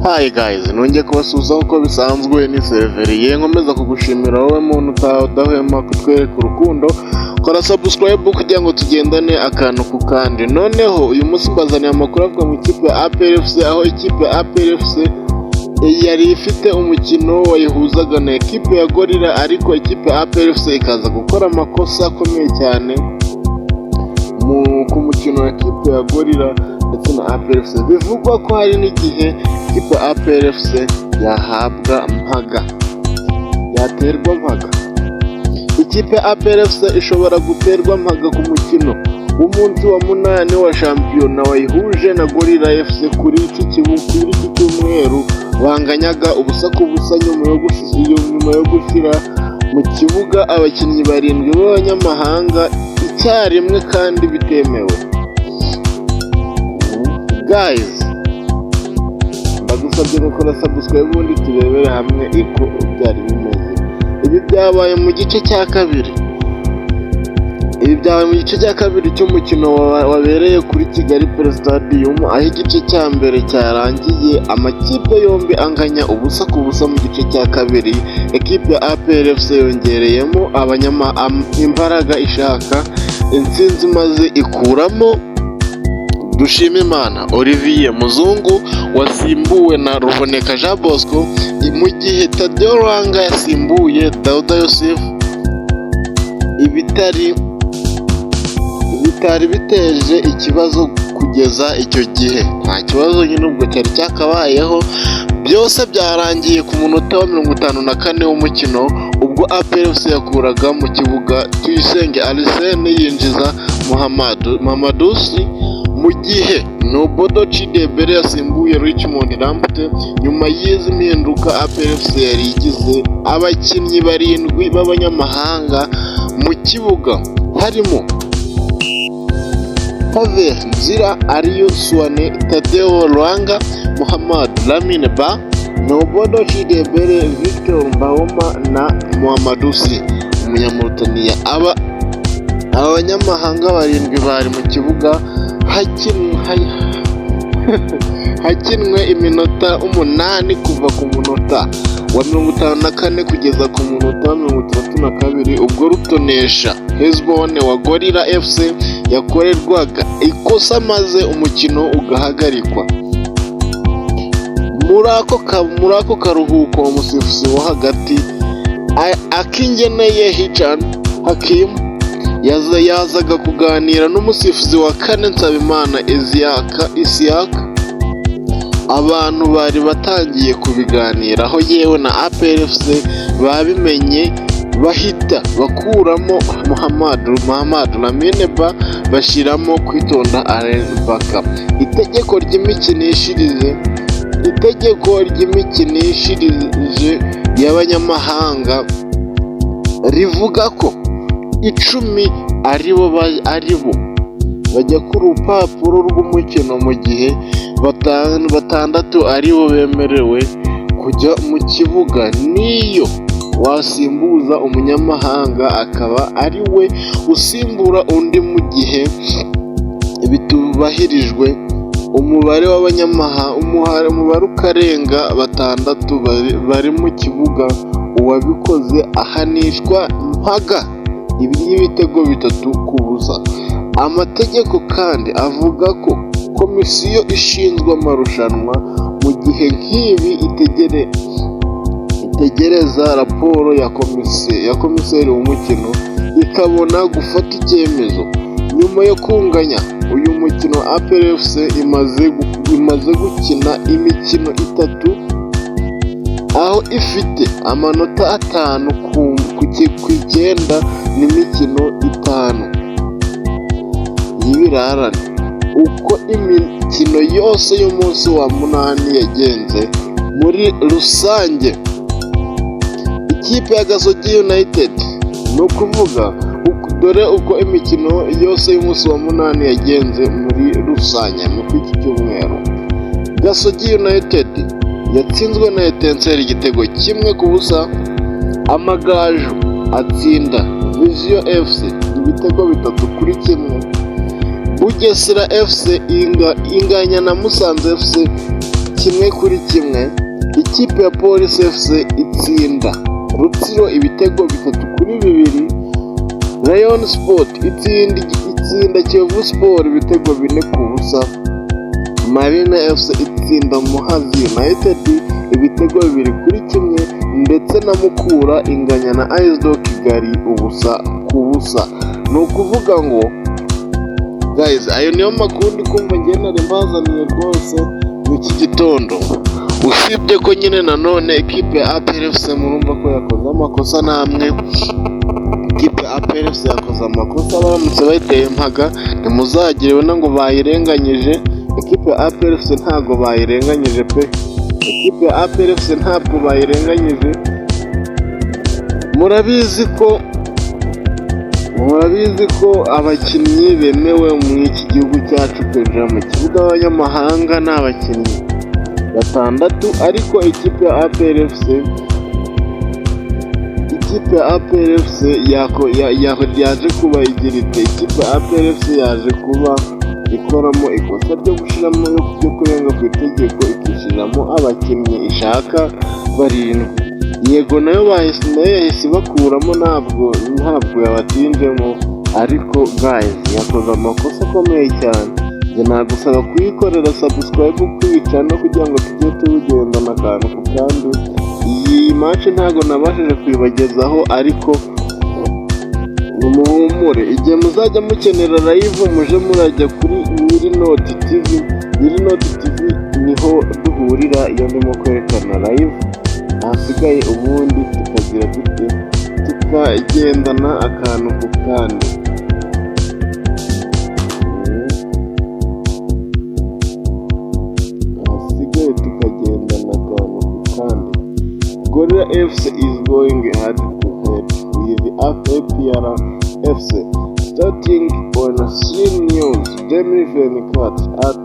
Hi guys, nongeye kubasuhuza uko bisanzwe ni Severiye nkomeza kugushimira wowe muntu udahwema kutwereka urukundo. Kora subscribe kugira ngo tugendane akantu ku kandi. Noneho uyu munsi mbazaniye amakuru avuga mu ikipe ya APR FC, aho ikipe ya APR FC yari ifite umukino wayihuzaga na ekipe ya Gorilla, ariko ikipe ya APR FC ikaza gukora amakosa akomeye cyane ku mukino wa ekipe ya Gorilla ndetse na APR FC. Bivugwa ko hari n'igihe ikipe ya APR FC yahabwa Mpaga, yaterwa Mpaga. Ikipe ya APR FC ishobora guterwa Mpaga ku mukino w'umunsi wa 8 wa shampiyona wayihuje na Gorilla FC kuri iki cyumweru. Banganyaga ubusa ku busa nyuma yo gushyira mu kibuga abakinnyi 7 b'abanyamahanga icyarimwe kandi bitemewe. Guys, ndagusabye gukora subscribe ubundi turebere hamwe uko byari bimeze. Ibi byabaye mu gice cya kabiri cy'umukino wabereye kuri Kigali Pele Stadium, aho igice cya mbere cyarangiye amakipe yombi anganya ubusa ku busa. Mu gice cya kabiri ekipe ya APR FC yongereyemo imbaraga ishaka intsinzi maze ikuramo Dushimimana Olivier Muzungu wasimbuwe na Ruboneka Jean Bosco, mu gihe Tadeo Rwanga yasimbuye Dauda Yosef. Ibitari biteje ikibazo kugeza icyo gihe, nta kibazo nyine ubwo cyari cyakabayeho. Byose byarangiye ku munota wa 54 w'umukino, ubwo APR FC yakuraga mu kibuga Tuyisenge Arsene yinjiza Muhammadusi, mu gihe Nobodo Chidebere yasimbuye Richmond Lamptey. Nyuma y'izi mpinduka APR FC yari igize abakinnyi 7 b'abanyamahanga mu kibuga, harimo Pavel Nzira, Ariyo Suwane, Tadeo Rwanga, Muhammad Lamine Ba, Nobodo Chidebere, Victor Mbahoma na Muhammadusi Umunyamauritania. Abanyamahanga 7 bari mu kibuga hakinwe iminota 8 kuva ku munota wa 54 kugeza ku munota wa 32, ubwo rutonesha Hezbon wa Gorilla FC yakorerwaga ikosa maze umukino ugahagarikwa. Muri ako karuhuko umusifuzi wo hagati Akingeneye Hichan Hakim yazaga kuganira n'umusifuzi wa kane Nsabimana Isiaka. Abantu bari batangiye kubiganiraho, yewe na APR FC babimenye bahita bakuramo Muhammad Lamine Ba bashyiramo Kwitonda Alain Mpaga. Itegeko ry'imikinishirize y'abanyamahanga rivuga ko 10 aribo bajya ku rupapuro rw'umukino, mu gihe 6 aribo bemerewe kujya mu kibuga. Niyo wasimbuza umunyamahanga akaba ari we usimbura undi, mu gihe bitubahirijwe umubare w'abanyamahanga umubare ukarenga 6 bari mu kibuga, uwabikoze ahanishwa Mpaga y'ibitego 3-0. Amategeko kandi avuga ko komisiyo ishinzwe amarushanwa mu gihe nk'ibi itegereza raporo ya komiseri w'umukino ikabona gufata icyemezo. Nyuma yo kunganya uyu mukino, APR FC imaze gukina imikino 3, aho ifite amanota 5 ku 9 n'imikino 5 y'ibirarane. Uko imikino yose y'umunsi wa 8 yagenze muri rusange, ikipe ya Gasogi United no kuvuga dore uko imikino yose y'umunsi wa 8 yagenze muri rusange mu iki cyumweru. Gasogi United yatsinzwe na Etincelle igitego 1-0. Amagaju atsinda Vision FC ibitego 3-1. Bugesera FC inganya na Musanze FC 1-1. Ikipe ya Police FC itsinda Rutsiro ibitego 3-2. Rayon Sport itsinda Kiyovu Sport ibitego 4-0. Marine FC itsinda Muhazi United ibitego 2-1, ndetse na Mukura inganya na AS Kigali 0-0. Ni ukuvuga ngo guys, ayo niyo makuru ndi kumva nari mbazaniye rwose mu iki gitondo. Usibye ko nyine nanone ekipe ya APR FC murumva ko yakoze amakosa namwe. Ikipe ya APR FC yakoze amakosa, baramutse bayiteye Mpaga ntimuzagire wena ngo bayirenganyije. Ikipe ya APR FC ntago bayirenganyije pe. Ikipe ya APR FC ntabwo bayirenganyije. Murabizi ko abakinnyi bemewe mu iki gihugu cyacu kwinjira mu kibuga abanyamahanga ni abakinnyi 6, ariko ikipe ya APR FC yaje kuba igira ite. Ikipe ya APR FC yaje kuba ikoramo ikosa ryo gushiramo yo kurenga ku itegeko, ikishiramo abakinnyi ishaka 7. Yego nayo yahise bakuramo, ntabwo yabatinjemo, ariko guys yakoze amakosa akomeye cyane. Njye nagusaba kuyikorera subscribe, kwica no kugira ngo tujye tugendana akantu ku kandi. Iyi match ntago nabashije kuyibagezaho, ariko muhumure, igihe muzajya mukenera live muje murajya kuri Nyirinoti TV. Nyirinoti TV niho duhurira iyo ndimo kwerekana live. Hasigaye ubundi tukagendana akantu ku kandi. Gorilla FC is going head to head with APR FC starting on 3 News 2024 at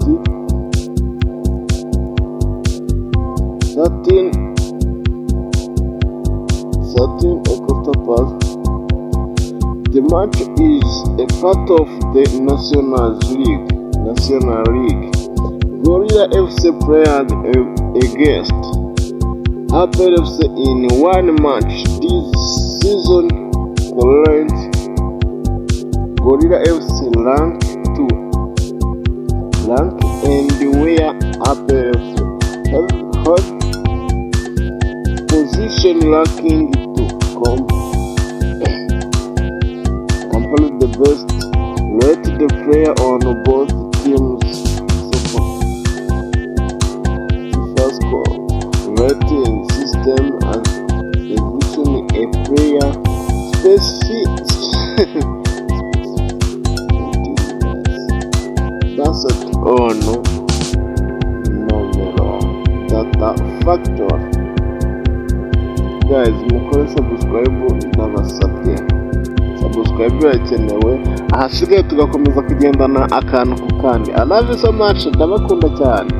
13 past. The match is a part of the National League. Gorilla FC played against APR FC in one match this season. Current Gorilla FC rank and where APR FC has position ranking to complete the best rated player on both teams so far. FIFA score rating system as edition a player specific based on numero data factor. Guys, mukore subscribe ndabasabye. Subscribe irakenewe, ahasigaye tugakomeza kugendana akantu ku kandi. I love you so much, ndabakunda cyane.